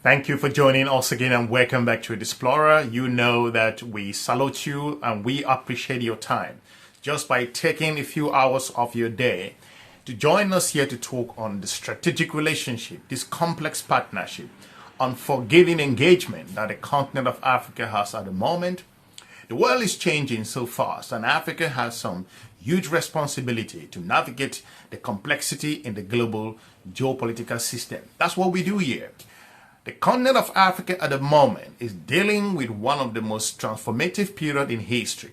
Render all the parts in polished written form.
Thank you for joining us again and welcome back to Explorer. You know that we salute you and we appreciate your time just by taking a few hours of your day to join us here to talk on the strategic relationship, this complex partnership, unforgiving engagement that the continent of Africa has at the moment. The world is changing so fast and Africa has some huge responsibility to navigate the complexity in the global geopolitical system. That's what we do here. The continent of Africa at the moment is dealing with one of the most transformative periods in history.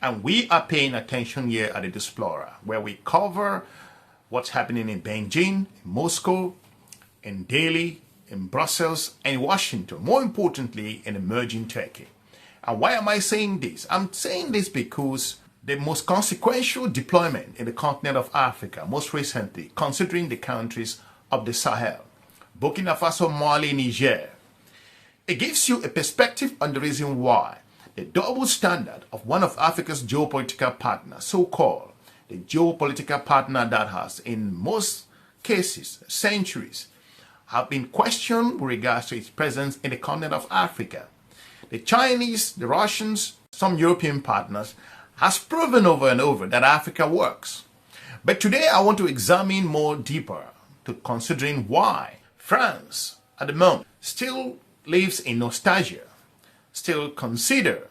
And we are paying attention here at the Explorer, where we cover what's happening in Beijing, in Moscow, in Delhi, in Brussels, and in Washington. More importantly, in emerging Turkey. And why am I saying this? I'm saying this because the most consequential deployment in the continent of Africa, most recently, considering the countries of the Sahel, Burkina Faso, Mali, Niger. It gives you a perspective on the reason why the double standard of one of Africa's geopolitical partners, so-called the geopolitical partner that has, in most cases, centuries, have been questioned with regards to its presence in the continent of Africa. The Chinese, the Russians, some European partners has proven over and over that Africa works. But today I want to examine more deeper to considering why France, at the moment, still lives in nostalgia, still consider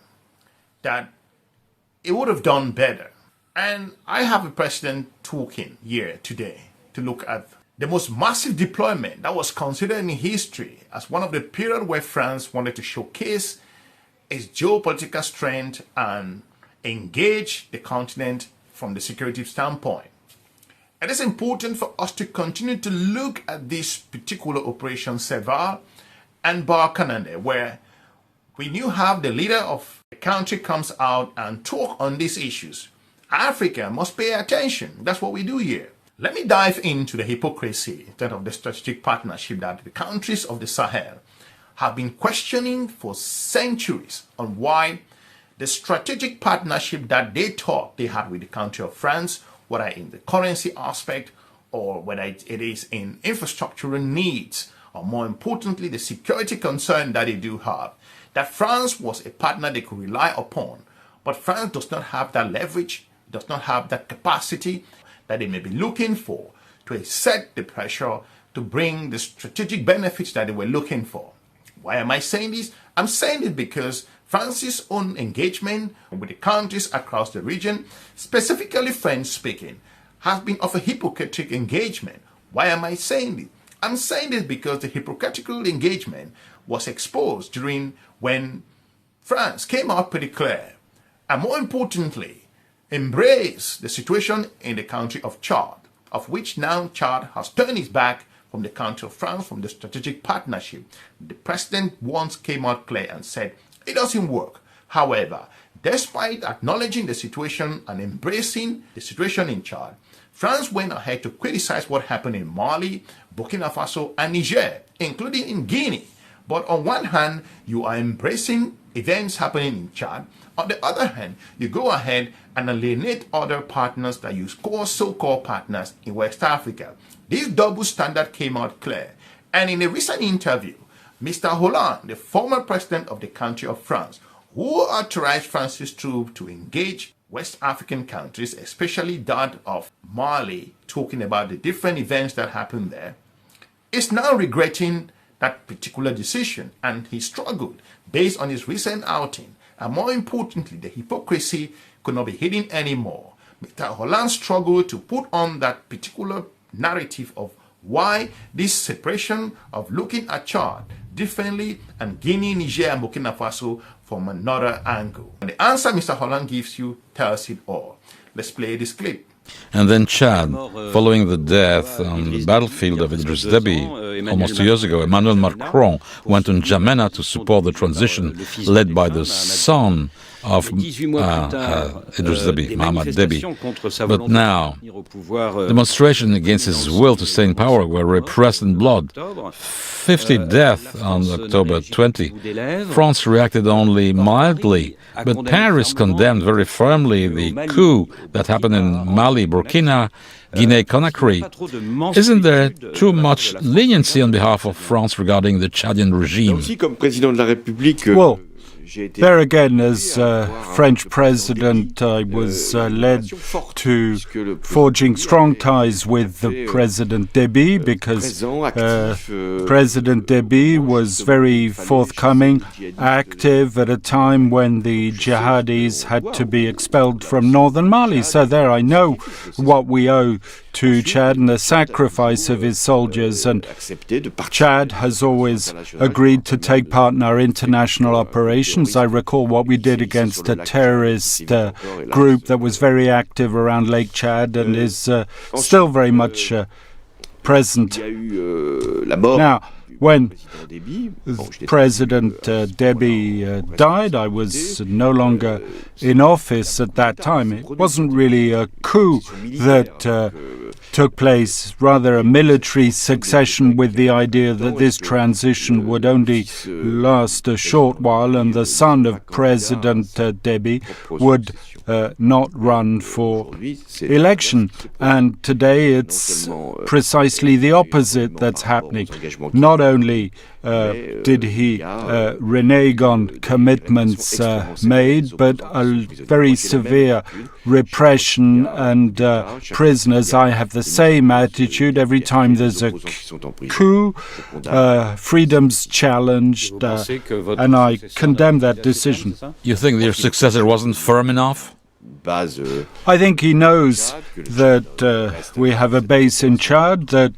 that it would have done better. And I have a president talking here today to look at the most massive deployment that was considered in history as one of the periods where France wanted to showcase its geopolitical strength and engage the continent from the security standpoint. It is important for us to continue to look at this particular Operation Serval and Barkanande, where when you have the leader of the country comes out and talk on these issues, Africa must pay attention. That's what we do here. Let me dive into the hypocrisy of the strategic partnership that the countries of the Sahel have been questioning for centuries on why the strategic partnership that they thought they had with the country of France, whether in the currency aspect or whether it is in infrastructural needs, or more importantly, the security concern that they do have, that France was a partner they could rely upon. But France does not have that leverage, does not have that capacity that they may be looking for to exert the pressure to bring the strategic benefits that they were looking for. Why am I saying this? I'm saying it because France's own engagement with the countries across the region, specifically French-speaking, has been of a hypocritical engagement. Why am I saying this? I'm saying this because the hypocritical engagement was exposed during when France came out pretty clear, and more importantly, embraced the situation in the country of Chad, of which now Chad has turned its back from the country of France, from the strategic partnership. The president once came out clear and said, it doesn't work. However, despite acknowledging the situation and embracing the situation in Chad, France went ahead to criticize what happened in Mali, Burkina Faso, and Niger, including in Guinea. But on one hand, you are embracing events happening in Chad. On the other hand, you go ahead and alienate other partners that you call so-called partners in West Africa. This double standard came out clear. And in a recent interview, Mr. Hollande, the former president of the country of France, who authorized France's troops to engage West African countries, especially that of Mali, talking about the different events that happened there, is now regretting that particular decision, and he struggled based on his recent outing. And more importantly, the hypocrisy could not be hidden anymore. Mr. Hollande struggled to put on that particular narrative of why this separation of looking at Chad differently and Guinea, Niger, and Burkina Faso from another angle. And the answer Mr. Hollande gives you tells it all. Let's play this clip. And then Chad, following the death on the battlefield of Idriss Déby almost 2 years ago, Emmanuel Macron went to N'Djamena to support the transition led by the son of Idriss Déby, Mohamed Déby. But now, demonstrations against his will to stay in power were repressed in blood. 50 deaths on October 20. France reacted only mildly, but Paris condemned very firmly the coup that happened in Mali Mali, Burkina, Guinea-Conakry. Isn't there too much leniency on behalf of France regarding the Chadian regime? Well, there again, as French president, I was led to forging strong ties with the President Déby because President Déby was very forthcoming, active at a time when the jihadis had to be expelled from northern Mali. So there I know what we owe to Chad and the sacrifice of his soldiers, and Chad has always agreed to take part in our international operations. I recall what we did against a terrorist group that was very active around Lake Chad and is still very much present. Now, when President Déby died, I was no longer in office at that time. It wasn't really a coup that took place, rather a military succession with the idea that this transition would only last a short while and the son of President Déby would not run for election. And today it's precisely the opposite that's happening. Not only did he renege on commitments made, but a very severe repression and prisoners. I have the same attitude every time there's a coup, freedom's challenged, and I condemn that decision. You think your successor wasn't firm enough? I think he knows that we have a base in Chad, that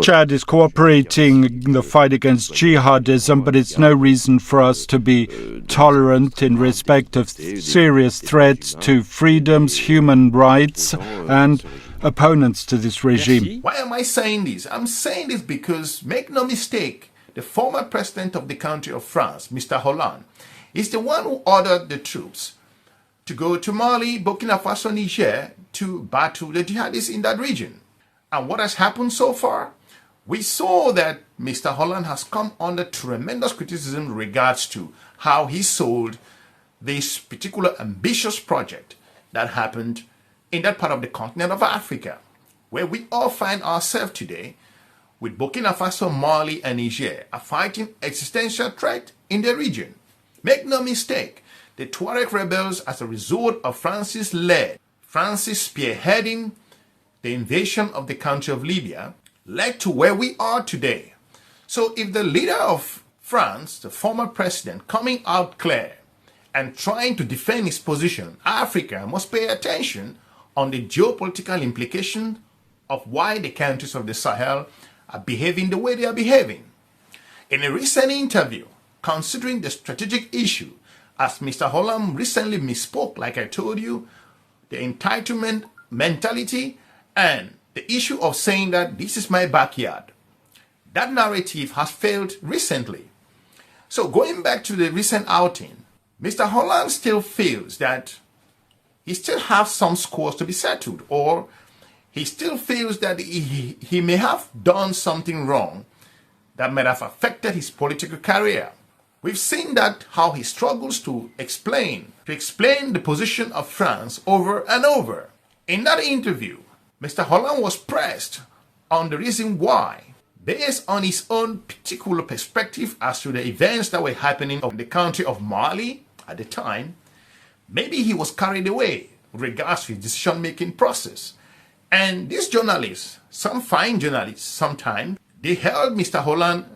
Chad is cooperating in the fight against jihadism, but it's no reason for us to be tolerant in respect of serious threats to freedoms, human rights, and opponents to this regime. Why am I saying this? I'm saying this because, make no mistake, the former president of the country of France, Mr. Hollande, is the one who ordered the troops to go to Mali, Burkina Faso, Niger to battle the jihadists in that region. And what has happened so far? We saw that Mr. Hollande has come under tremendous criticism in regards to how he sold this particular ambitious project that happened in that part of the continent of Africa, where we all find ourselves today, with Burkina Faso, Mali, and Niger are fighting existential threat in the region. Make no mistake, the Tuareg rebels, as a result of France's spearheading the invasion of the country of Libya, led to where we are today. So if the leader of France, the former president, coming out clear and trying to defend his position, Africa must pay attention on the geopolitical implication of why the countries of the Sahel are behaving the way they are behaving. In a recent interview, considering the strategic issue, as Mr. Hollande recently misspoke, like I told you, the entitlement mentality and the issue of saying that this is my backyard. That narrative has failed recently. So going back to the recent outing, Mr. Hollande still feels that he still has some scores to be settled, or he still feels that he may have done something wrong that might have affected his political career. We've seen that how he struggles to explain the position of France over and over. In that interview, Mr. Hollande was pressed on the reason why, based on his own particular perspective as to the events that were happening in the country of Mali at the time, maybe he was carried away with regards to his decision-making process. And these journalists, some fine journalists sometimes, they held Mr. Hollande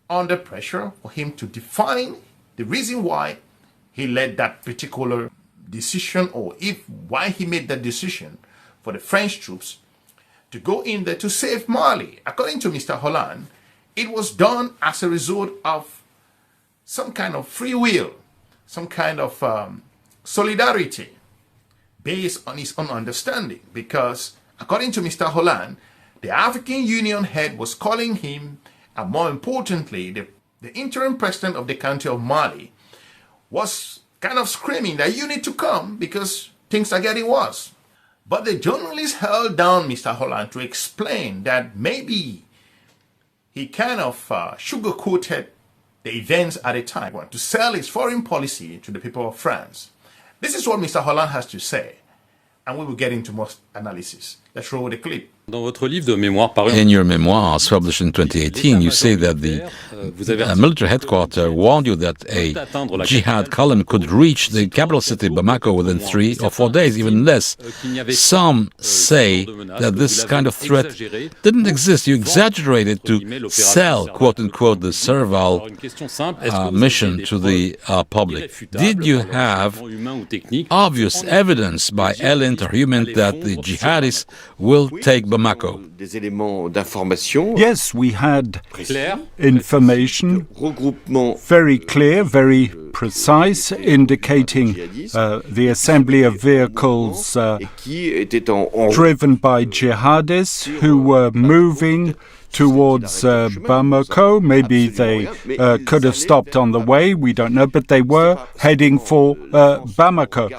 under pressure for him to define the reason why he led that particular decision, or why he made that decision for the French troops to go in there to save Mali. According to Mr. Hollande, it was done as a result of some kind of free will, some kind of solidarity based on his own understanding, because according to Mr. Hollande, the African Union head was calling him, and more importantly, the interim president of the country of Mali was kind of screaming that you need to come because things are getting worse. But the journalists held down Mr. Hollande to explain that maybe he kind of sugarcoated the events at a time to sell his foreign policy to the people of France. This is what Mr. Hollande has to say. and we will get into more analysis. Let's roll the clip. In your memoirs published in 2018, you say that the military headquarters warned you that a jihad column could reach the capital city Bamako within 3 or 4 days, even less. Some say that this kind of threat didn't exist. You exaggerated to sell, quote-unquote, the servile mission to the public. Did you have obvious evidence by element or human that the jihadists will take Bamako? Yes, we had information, very clear, very precise, indicating the assembly of vehicles driven by jihadists who were moving towards Bamako. Maybe they could have stopped on the way, we don't know, but they were heading for Bamako.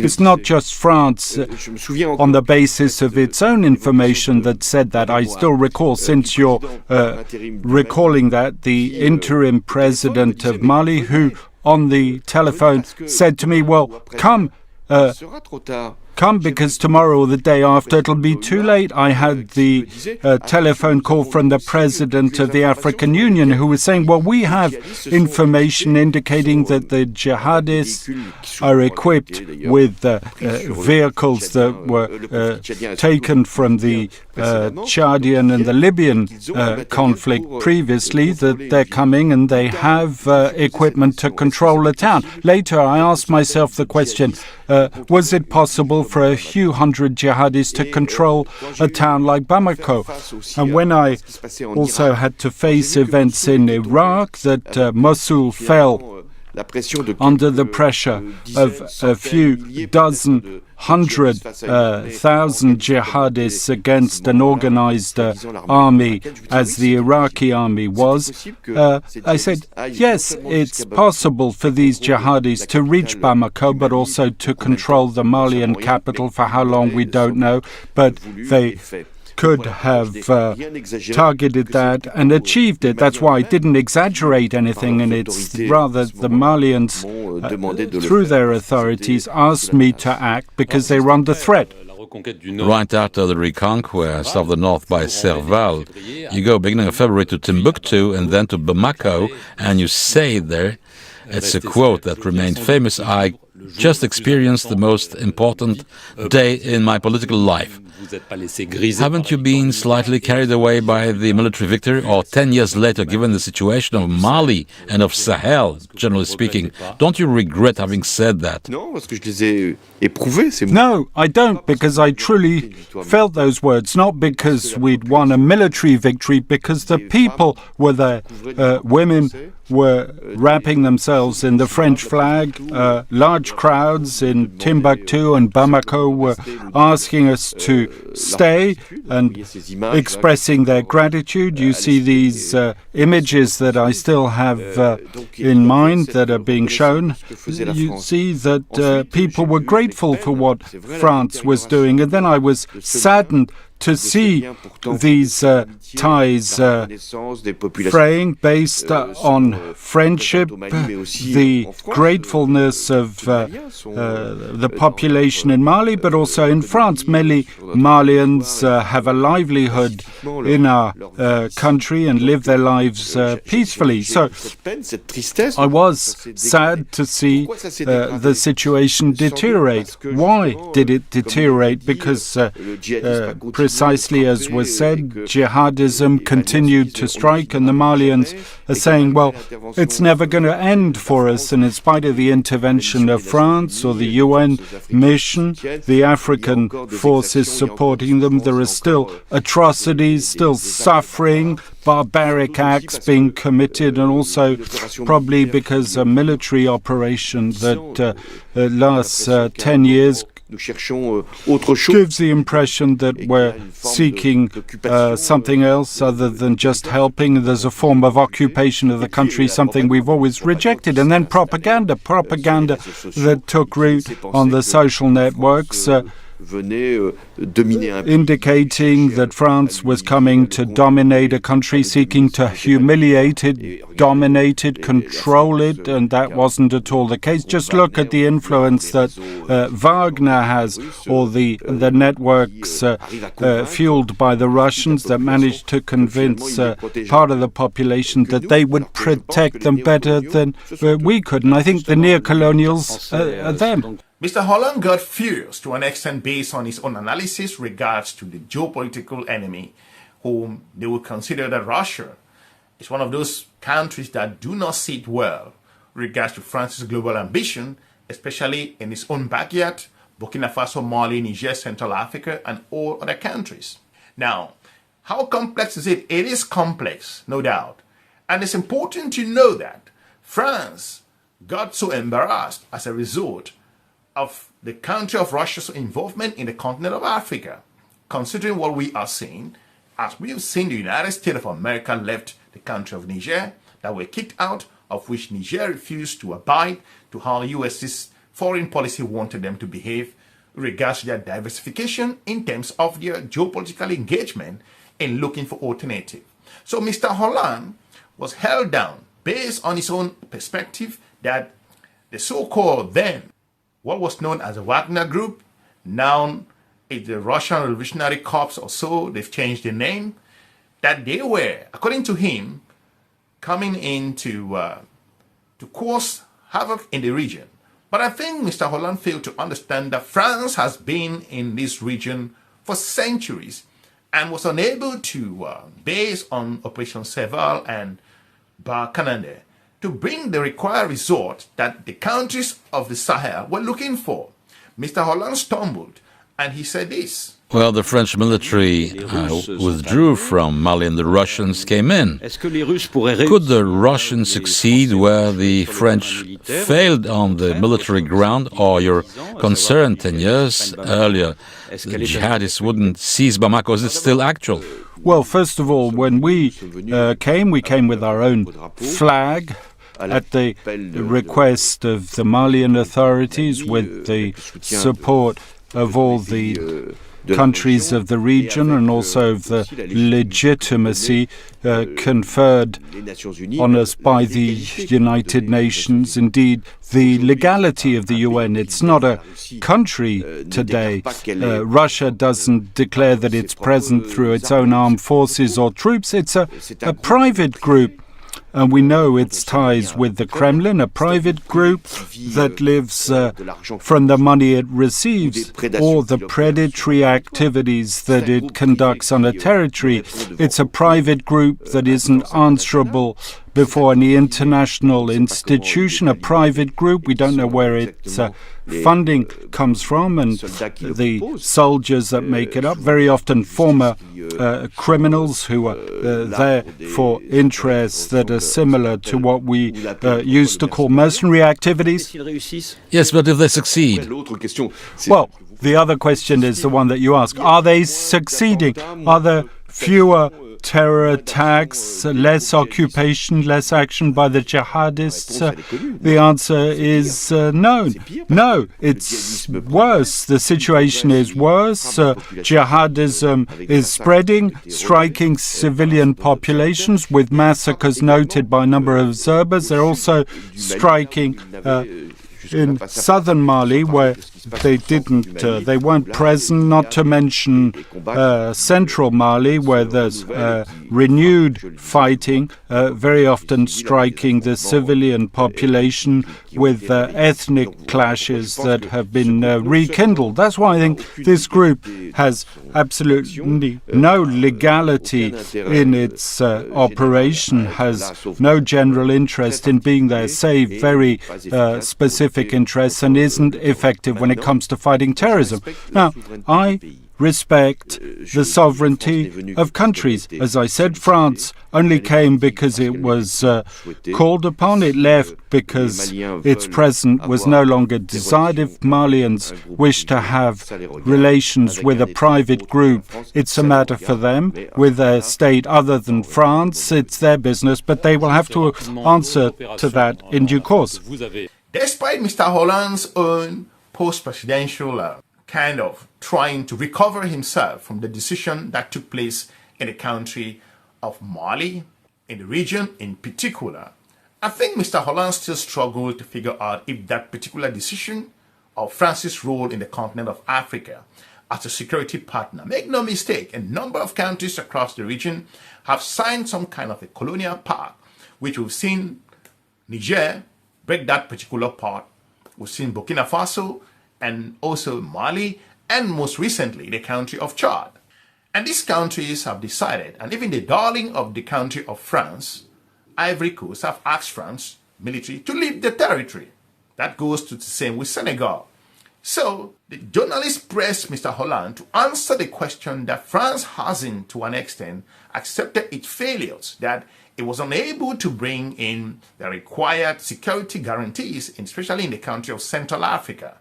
It's not just France on the basis of its own information that said that. I still recall, since you're recalling that, the interim president of Mali, who on the telephone said to me, well, come because tomorrow or the day after it'll be too late. I had the telephone call from the president of the African Union, who was saying, well, we have information indicating that the jihadists are equipped with vehicles that were taken from the Chadian and the Libyan conflict previously, that they're coming and they have equipment to control a town. Later, I asked myself the question, was it possible for a few hundred jihadis to control a town like Bamako? And when I also had to face events in Iraq, that Mosul fell under the pressure of a few dozen, 100,000 jihadists against an organized army, as the Iraqi army was, I said, yes, it's possible for these jihadis to reach Bamako, but also to control the Malian capital. For how long, we don't know, but they could have targeted that and achieved it. That's why I didn't exaggerate anything, and it's rather the Malians, through their authorities, asked me to act because they were under threat. Right after the reconquest of the north by Serval, you go beginning of February to Timbuktu and then to Bamako, and you say there, it's a quote that remained famous, I just experienced the most important day in my political life. Haven't you been slightly carried away by the military victory? Or 10 years later, given the situation of Mali and of Sahel, generally speaking, don't you regret having said that? No, I don't, because I truly felt those words, not because we'd won a military victory, because the people were there. Women were wrapping themselves in the French flag. Large crowds in Timbuktu and Bamako were asking us to stay and expressing their gratitude. You see these images that I still have in mind that are being shown. You see that people were grateful for what France was doing. And then I was saddened to see these ties fraying based on friendship, the gratefulness of the population in Mali, but also in France. Many Malians have a livelihood in our country and live their lives peacefully. So I was sad to see the situation deteriorate. Why did it deteriorate? Because precisely as was said, jihadism continued to strike, and the Malians are saying, well, it's never going to end for us. And in spite of the intervention of France or the UN mission, the African forces supporting them, there are still atrocities, still suffering, barbaric acts being committed, and also probably because a military operation that lasts 10 years gives the impression that we're seeking something else other than just helping. There's a form of occupation of the country, something we've always rejected. And then propaganda that took root on the social networks, indicating that France was coming to dominate a country, seeking to humiliate it, dominate it, control it, and that wasn't at all the case. Just look at the influence that Wagner has, or the networks fueled by the Russians that managed to convince part of the population that they would protect them better than we could. And I think the neo-colonials are them. Mr. Hollande got furious to an extent based on his own analysis regards to the geopolitical enemy, whom they would consider that Russia is one of those countries that do not sit well regards to France's global ambition, especially in its own backyard, Burkina Faso, Mali, Niger, Central Africa, and all other countries. Now, how complex is it? It is complex, no doubt. And it's important to know that France got so embarrassed as a result of the country of Russia's involvement in the continent of Africa. Considering what we are seeing, as we have seen the United States of America left the country of Niger, that were kicked out, of which Niger refused to abide to how US's foreign policy wanted them to behave with regards to their diversification in terms of their geopolitical engagement in looking for alternative. So Mr. Hollande was held down based on his own perspective that the so-called then what was known as the Wagner group, now it's the Russian Revolutionary Corps or so, they've changed the name, that they were, according to him, coming in to cause havoc in the region. But I think Mr. Hollande failed to understand that France has been in this region for centuries and was unable to, based on Operation Serval and Barkhane, to bring the required result that the countries of the Sahel were looking for. Mr. Hollande stumbled and he said this. Well, the French military withdrew from Mali and the Russians came in. Could the Russians succeed where the French failed on the military ground? Or your concern 10 years earlier, the jihadists wouldn't seize Bamako? Is it still actual? Well, first of all, when we came with our own flag, at the request of the Malian authorities, with the support of all the countries of the region and also of the legitimacy conferred on us by the United Nations. Indeed, the legality of the UN. It's not a country today. Russia doesn't declare that it's present through its own armed forces or troops. It's a private group. And we know its ties with the Kremlin, a private group that lives from the money it receives or the predatory activities that it conducts on a territory. It's a private group that isn't answerable before any international institution, a private group. We don't know where its funding comes from, and the soldiers that make it up, very often former criminals who are there for interests that are similar to what we used to call mercenary activities. Yes, but if they succeed? Well, the other question is the one that you ask. Are they succeeding? Are there fewer terror attacks, less occupation, less action by the jihadists? The answer is no. No, it's worse. The situation is worse. Jihadism is spreading, striking civilian populations with massacres noted by a number of observers. They're also striking in southern Mali, where they weren't present, not to mention central Mali, where there's renewed fighting, very often striking the civilian population with ethnic clashes that have been rekindled. That's why I think this group has absolutely no legality in its operation, has no general interest in being there, save very specific interests, and isn't effective when it comes to fighting terrorism. Now, I respect the sovereignty of countries. As I said, France only came because it was called upon. It left because its president was no longer desired. If Malians wish to have relations with a private group, it's a matter for them. With a state other than France, it's their business, but they will have to answer to that in due course. Despite Mr. Hollande's own post-presidential kind of trying to recover himself from the decision that took place in the country of Mali, in the region in particular. I think Mr. Hollande still struggled to figure out if that particular decision of France's role in the continent of Africa as a security partner. Make no mistake, a number of countries across the region have signed some kind of a colonial pact, which we've seen Niger break that particular part. We've seen Burkina Faso and also Mali, and most recently the country of Chad. And these countries have decided, and even the darling of the country of France, Ivory Coast, have asked France military to leave the territory. That goes to the same with Senegal. So the journalist pressed Mr. Hollande to answer the question that France hasn't, to an extent, accepted its failures, that it was unable to bring in the required security guarantees, especially in the country of Central Africa.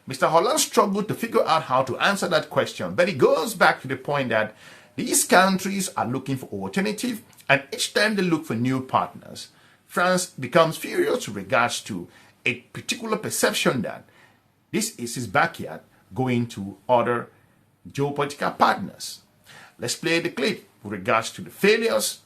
Mr. Hollande struggled to figure out how to answer that question, but it goes back to the point that these countries are looking for alternative, and each time they look for new partners, France becomes furious with regards to a particular perception that this is his backyard going to other geopolitical partners. Let's play the clip with regards to the failures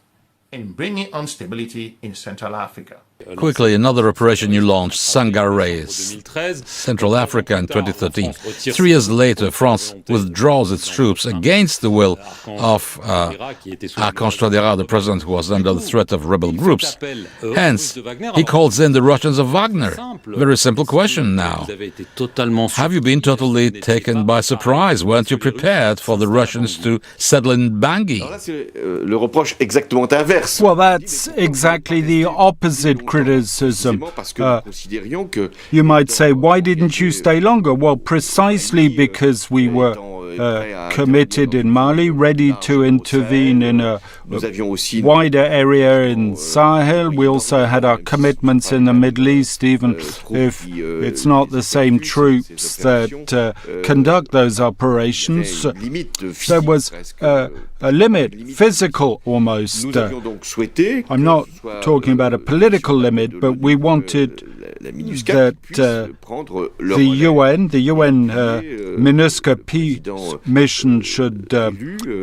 in bringing on stability in Central Africa. Quickly, another operation you launched, Sangare's, Central Africa in 2013. 3 years later, France withdraws its troops against the will of Traore, the president who was under the threat of rebel groups. Hence, he calls in the Russians of Wagner. Very simple question now. Have you been totally taken by surprise? Weren't you prepared for the Russians to settle in Bangui? Well, that's exactly the opposite criticism. You might say, why didn't you stay longer? Well, precisely because we were committed in Mali, ready to intervene in a wider area in Sahel. We also had our commitments in the Middle East, even if it's not the same troops that conduct those operations. There was a limit, physical almost. I'm not talking about a political limit, but we wanted that the UN MINUSCA peace mission should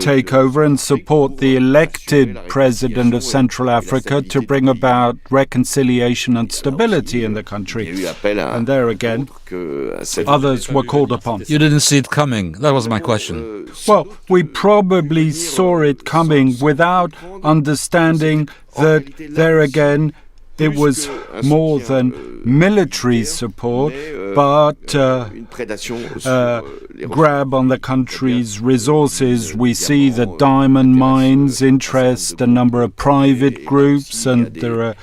take over and support the elected president of Central Africa to bring about reconciliation and stability in the country. And there again, others were called upon. You didn't see it coming. That was my question. Well, we probably saw it coming without understanding that there again it was more than military support, but grab on the country's resources. We see the diamond mines interest a number of private groups, and there are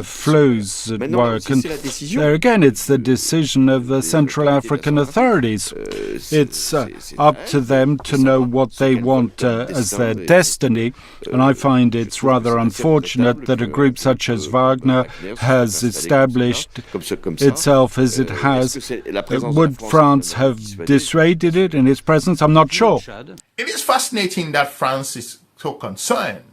flows at work. And there again, it's the decision of the Central African authorities. It's up to them to know what they want as their destiny, and I find it's rather unfortunate that a group such as Wagner has established itself as it has. Would France have dissuaded it in its presence? I'm not sure. It is fascinating that France is so concerned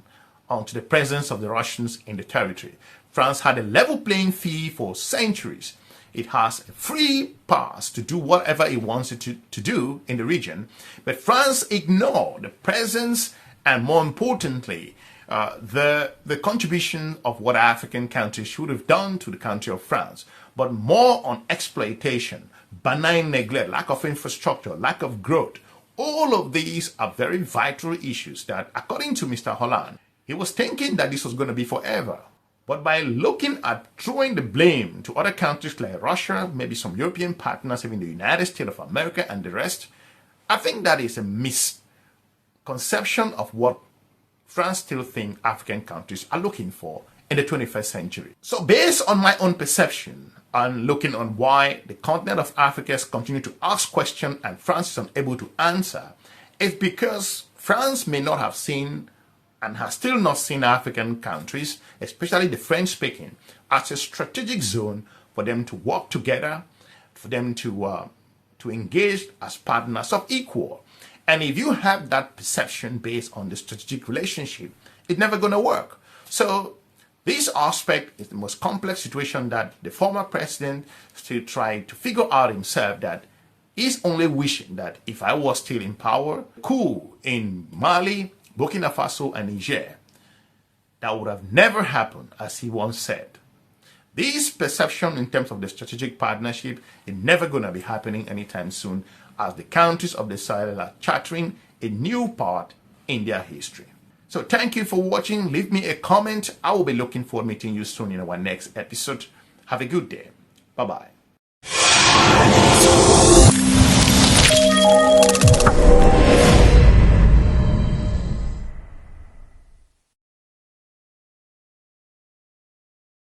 onto the presence of the Russians in the territory. France had a level playing field for centuries. It has a free pass to do whatever it wants it to do in the region. But France ignored the presence and, more importantly, the contribution of what African countries should have done to the country of France, but more on exploitation, benign neglect, lack of infrastructure, lack of growth. All of these are very vital issues that, according to Mr. Hollande, he was thinking that this was going to be forever. But by looking at throwing the blame to other countries like Russia, maybe some European partners, even the United States of America and the rest, I think that is a misconception of what France still think African countries are looking for in the 21st century. So based on my own perception and looking on why the continent of Africa has continued to ask questions and France is unable to answer, it's because France may not have seen and has still not seen African countries, especially the French-speaking, as a strategic zone for them to work together, for them to engage as partners of equal. And if you have that perception based on the strategic relationship, it's never going to work. So this aspect is the most complex situation that the former president still tried to figure out himself, that He's only wishing that if I was still in power, coup in Mali, Burkina Faso and Niger, that would have never happened, as he once said. This perception in terms of the strategic partnership is never going to be happening anytime soon, as the countries of the Sahel are charting a new part in their history. So thank you for watching. Leave me a comment. I will be looking forward to meeting you soon in our next episode. Have a good day. Bye-bye.